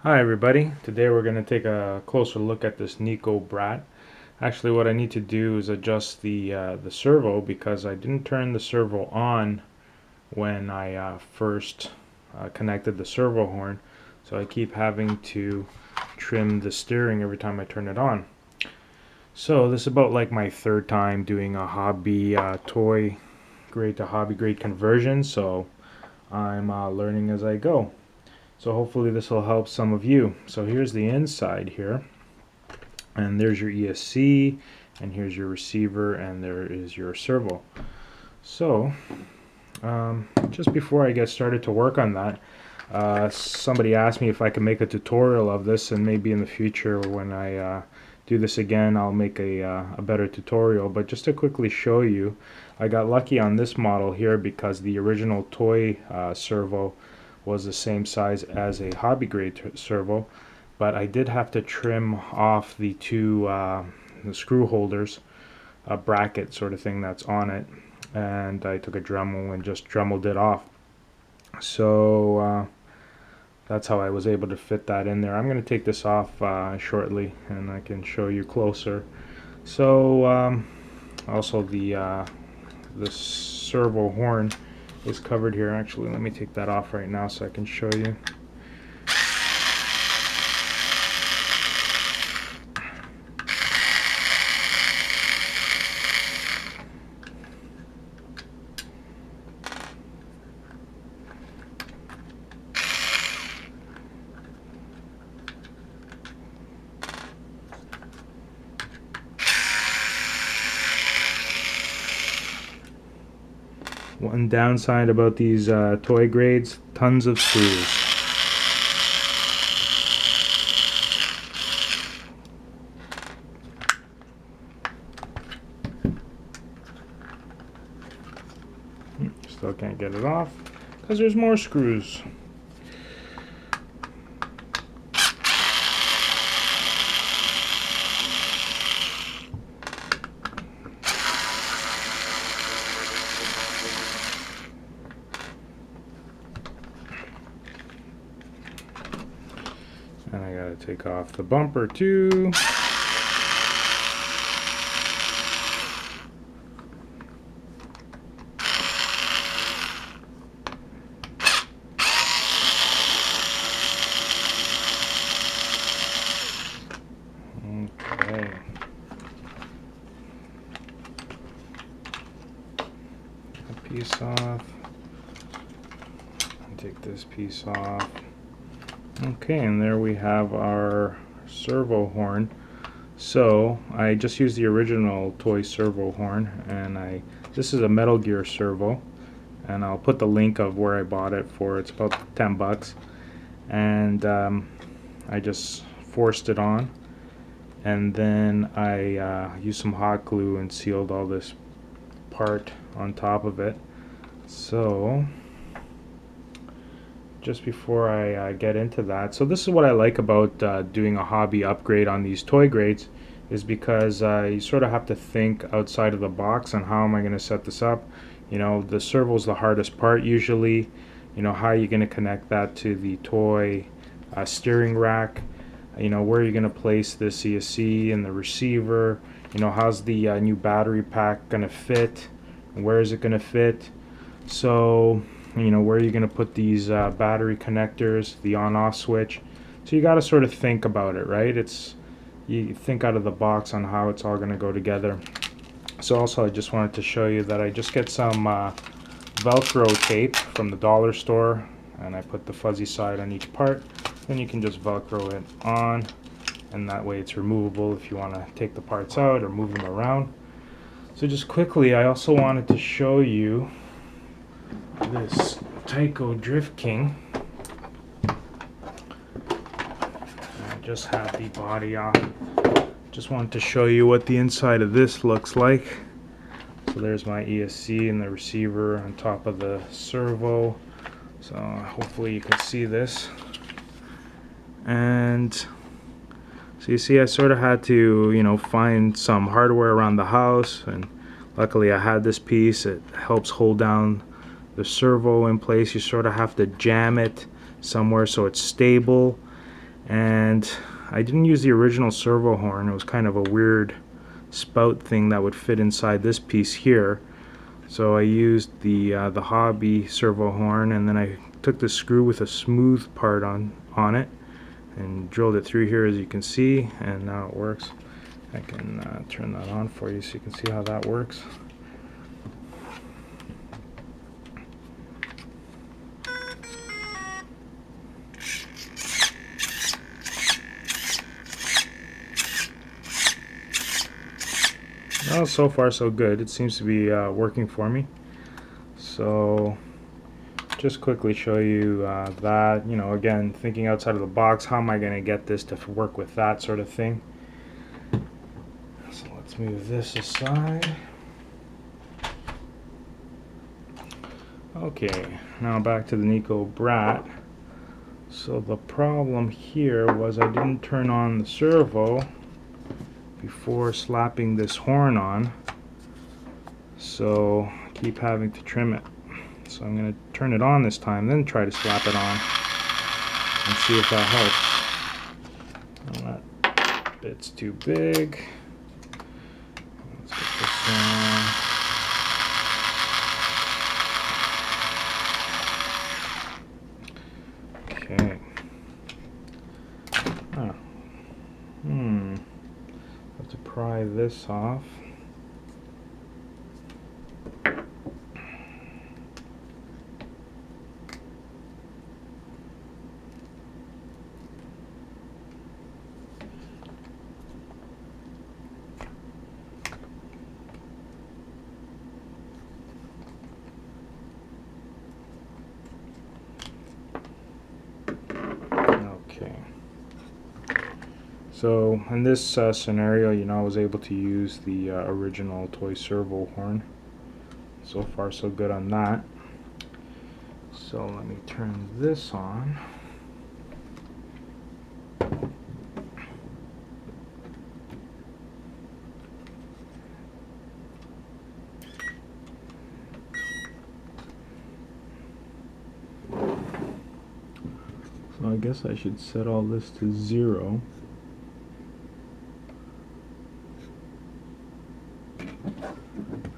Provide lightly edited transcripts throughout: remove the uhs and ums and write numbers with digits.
Hi everybody, today we're going to take a closer look at this Nikko Brat. Actually what I need to do is adjust the servo because I didn't turn the servo on when I first connected the servo horn, so I keep having to trim the steering every time I turn it on. So this is about like my third time doing a hobby toy grade to hobby grade conversion, so I'm learning as I go. So hopefully this will help some of you. So here's the inside here, and there's your ESC, and here's your receiver, and there is your servo. So just before I get started to work on that, somebody asked me if I could make a tutorial of this, and maybe in the future when I do this again I'll make a better tutorial. But just to quickly show you, I got lucky on this model here because the original toy servo was the same size as a hobby grade servo, but I did have to trim off the two the screw holders, a bracket sort of thing that's on it, and I took a Dremel and just Dremeled it off. So that's how I was able to fit that in there. I'm going to take this off shortly and I can show you closer. So also the servo horn is covered here. Actually, let me take that off right now so I can show you. One downside about these toy grades, tons of screws. Still can't get it off because there's more screws. And I gotta take off the bumper too. Okay. That piece off. Take this piece off. Okay, and there we have our servo horn. So I just used the original toy servo horn, and this is a Metal Gear servo, and I'll put the link of where I bought it for. It's about 10 bucks, and I just forced it on, and then I used some hot glue and sealed all this part on top of it. So just before I get into that, so this is what I like about doing a hobby upgrade on these toy grades, is because you sort of have to think outside of the box on how am I going to set this up. You know, the servo is the hardest part usually. You know, how are you going to connect that to the toy steering rack? You know, where are you going to place this ESC and the receiver? You know, how's the new battery pack going to fit? Where is it going to fit? So you know, where are you going to put these battery connectors, the on-off switch. So you got to sort of think about it, right? You think out of the box on how it's all going to go together. So also I just wanted to show you that I just get some Velcro tape from the dollar store, and I put the fuzzy side on each part. Then you can just Velcro it on, and that way it's removable if you want to take the parts out or move them around. So just quickly, I also wanted to show you this Tyco Drift King. I just have the body off. Just wanted to show you what the inside of this looks like. So there's my ESC and the receiver on top of the servo. So hopefully you can see this. And so you see I sort of had to, you know, find some hardware around the house, and luckily I had this piece. It helps hold down the servo in place. You sort of have to jam it somewhere so it's stable, And I didn't use the original servo horn. It was kind of a weird spout thing that would fit inside this piece here. So I used the hobby servo horn, and then I took the screw with a smooth part on it and drilled it through here, as you can see, and now it works. I can turn that on for you so you can see how that works. Well, so far so good. It seems to be working for me. So just quickly show you that, you know, again, thinking outside of the box, how am I going to get this to work with that sort of thing? So let's move this aside. Okay, now back to the Nikko Brat. So the problem here was I didn't turn on the servo before slapping this horn on, so I keep having to trim it. So I'm going to turn it on this time, then try to slap it on and see if that helps. And that bit's too big. Let's get this on. Okay. Have to pry this off. So in this scenario, you know, I was able to use the original toy servo horn. So far so good on that. So let me turn this on. So I guess I should set all this to 0.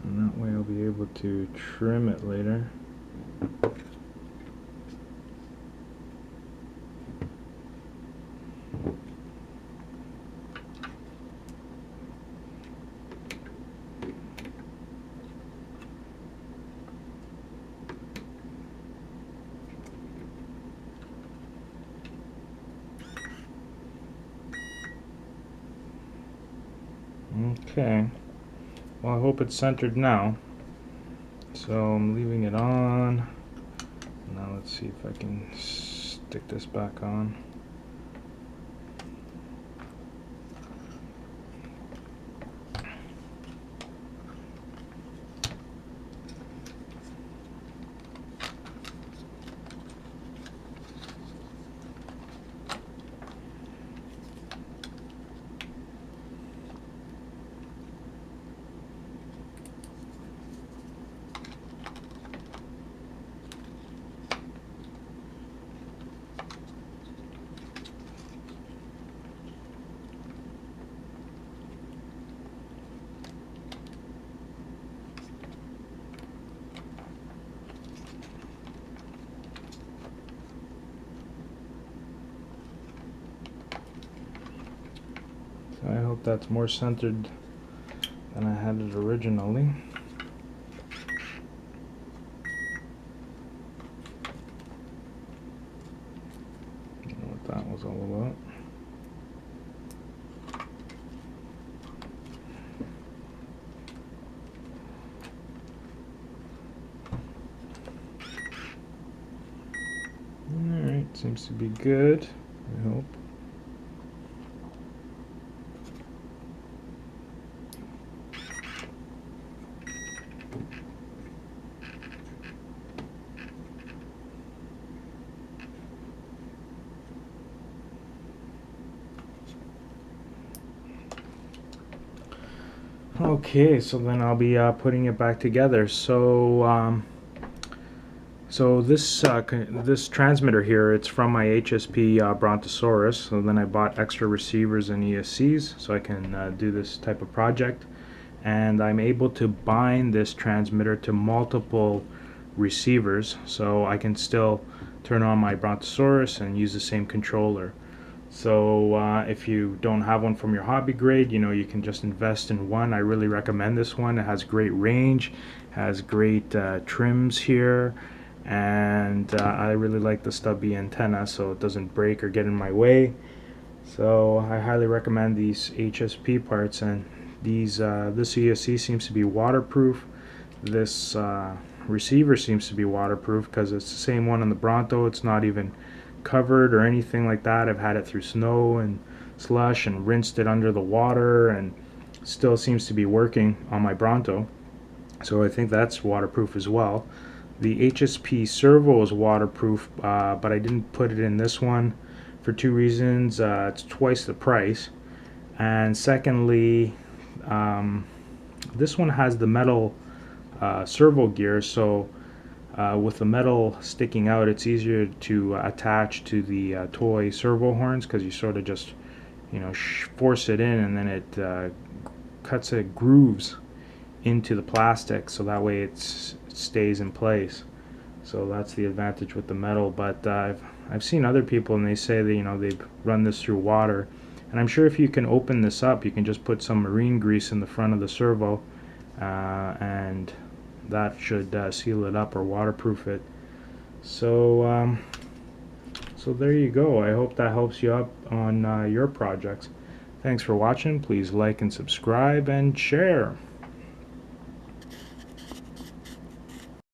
And that way I'll be able to trim it later. Okay, well, I hope it's centered now. So I'm leaving it on. Now let's see if I can stick this back on. I hope that's more centered than I had it originally. I don't know what that was all about. Alright, seems to be good, I hope. Okay, so then I'll be putting it back together. So So this transmitter here, it's from my HSP Brontosaurus. So then I bought extra receivers and ESCs so I can do this type of project. And I'm able to bind this transmitter to multiple receivers, so I can still turn on my Brontosaurus and use the same controller. So if you don't have one from your hobby grade, you can just invest in one. I really recommend this one. It has great range, has great trims here, and I really like the stubby antenna so it doesn't break or get in my way. So I highly recommend these HSP parts, and this ESC seems to be waterproof. This receiver seems to be waterproof because it's the same one on the Bronto. It's not even covered or anything like that. I've had it through snow and slush and rinsed it under the water, and still seems to be working on my Bronto. So I think that's waterproof as well. The HSP servo is waterproof, but I didn't put it in this one for two reasons. It's twice the price, and secondly, this one has the metal servo gear, so with the metal sticking out, it's easier to attach to the toy servo horns, because you sort of just force it in, and then it cuts it grooves into the plastic, so that way it stays in place. So that's the advantage with the metal. But I've seen other people, and they say that they've run this through water, and I'm sure if you can open this up, you can just put some marine grease in the front of the servo, and that should seal it up or waterproof it. So so there you go. I hope that helps you out on your projects. Thanks for watching. Please like and subscribe and share.